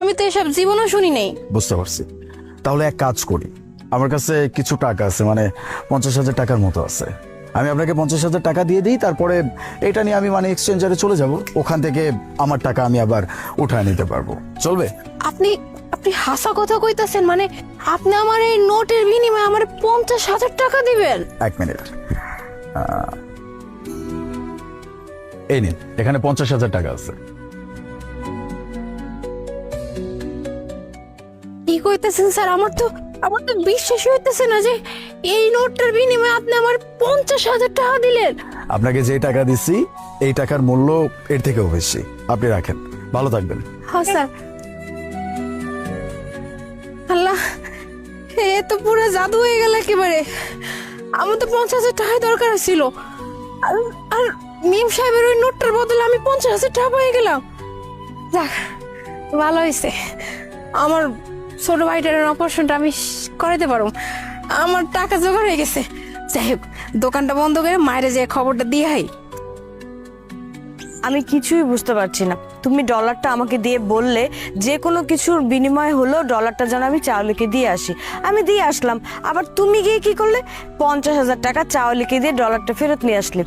আমি তো এসব জীবনও শুনি নাই। বুঝতে পারছি। তাহলে এক কাজ করি, আমার কাছে কিছু টাকা আছে, মানে 50,000 টাকার মতো আছে। আমি আপনাকে 50,000 টাকা দিয়ে দিই, তারপরে এটা নিয়ে আমি মানে এক্সচেঞ্জারে চলে যাব, ওখান থেকে আমার টাকা আমি আবার উঠায় নিতে পারবো। চলবে? আপনি আপনি হাসা কথা কইতাছেন? মানে আপনি আমার এই নোটের বিনিময়ে আমার 50,000 টাকা দিবেন? এক মিনিট, এই নিন, এখানে 50,000 টাকা আছে। কি কইতেছেন স্যার? আমার তো বিশ্বাসই হইতেছে না যে এই নোটটার বিনিময়ে আপনি আমার 50,000 টাকা দিলেন। আপনাকে যে টাকা দিচ্ছি এই টাকার মূল্য এর থেকেও বেশি। আপনি রাখেন, ভালো থাকবেন। হ্যাঁ স্যার। আল্লাহ, এ তো পুরো জাদু হয়ে গেল একেবারে। আমার তো 50,000 টাকাই দরকার ছিল, আর আর মিম সাহেবের ওই নোটটার বদলে আমি 50,000 টাকা পেয়ে গেলাম। যাক, ভালো হয়েছে। আমার ছোট ভাইটার অপারেশনটা আমি করাতে পারবো, আমার টাকা জোগাড় হয়ে গেছে। যাই হোক, দোকানটা বন্ধ করে মায়ের যে খবরটা দিয়ে হাই। আমি কিছুই বুঝতে পারছি না। তুমি ডলারটা আমাকে দিয়ে বললে যে কোনো কিছুর বিনিময় হলো ডলারটা যেন আমি চাওয়ালিকে দিয়ে আসি। আমি দিয়ে আসলাম, আবার তুমি গিয়ে কি করলে? 50,000 টাকা চাওয়ালিকে দিয়ে ডলারটা ফেরত নিয়ে আসলে।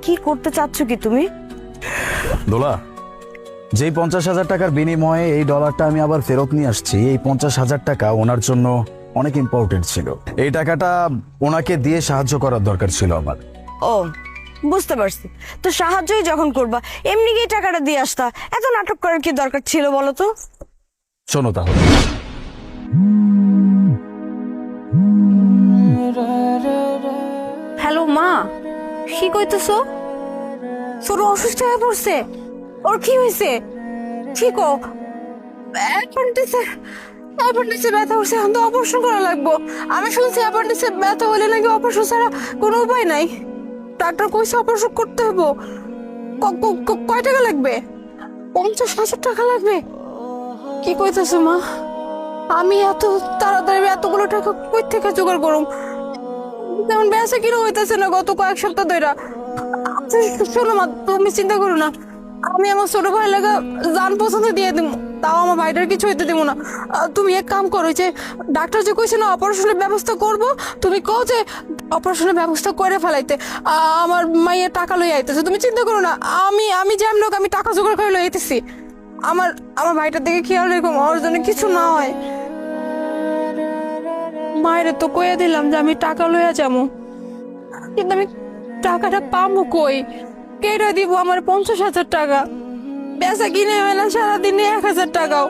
কি করতে চাচ্ছ কি তুমি? দোলা, যেই 50,000 টাকার বিনিময়ে এই ডলারটা আমি আবার ফেরত নিয়ে আসছি, এই 50,000 টাকা ওনার জন্য অনেক ইম্পর্টেন্ট ছিল। এই টাকাটা ওনাকে দিয়ে সাহায্য করার দরকার ছিল আমার। ও, বুঝতে পারছি। তো সাহায্যই যখন করবা এমনি গিয়ে টাকাটা দিয়ে আসতা, এত নাটক করার কি দরকার ছিল বলো তো? শোনো তাহলে, হ্যালো মা, কি কইতেছো? ছোট অসুস্থ হয়ে পড়ছে? ওর কি হয়েছে? ঠিক ও অ্যাপেন্ডিক্সে ব্যথা হচ্ছে, এখন তো অপারেশন করা লাগবো। আমি শুনছি অ্যাপেন্ডিক্সে ব্যথা হলে নাকি অপারেশন ছাড়া কোনো উপায় নাই। ডাক্তার কইছে অপারেশন করতে হবে। কয় টাকা লাগবে? 50,000 টাকা লাগবে? কি কইতেছো মা? আমি এত তাড়াতাড়ি এতগুলো টাকা কই থেকে জোগাড় করুম? তেমন বেঁচে কিনা হইতেছে না গত কয়েক সপ্তাহ ধরে। আচ্ছা শোনো মা, তুমি চিন্তা করো না, আমি আমার ছোট ভাই লাগা জান পছন্দ দিয়ে দিব, তাও আমার ভাইটার কিছু হইতে দিব না। তুমি এক কাম করো, যে ডাক্তার যে কইছে না অপারেশনের ব্যবস্থা করব, তুমি কও যে অপারেশনের ব্যবস্থা করে ফেলাইতে। আমার মাইয়ের টাকা লই আইতেছে, তুমি চিন্তা করো না, আমি যেমন লোক আমি টাকা জোগাড় করে লই আইতেছি। আমার আমার ভাইটার দিকে খেয়াল রেখো, ওর জন্য কিছু না হয়। মায়ের তো কইয়া দিলাম যে আমি টাকা লইয়া যাবো, কিন্তু আমি টাকাটা পাবো কই? কেটে দিব আমার 50,000 টাকা? বেচা কিনে হয় না সারাদিনে 1,000 টাকাও।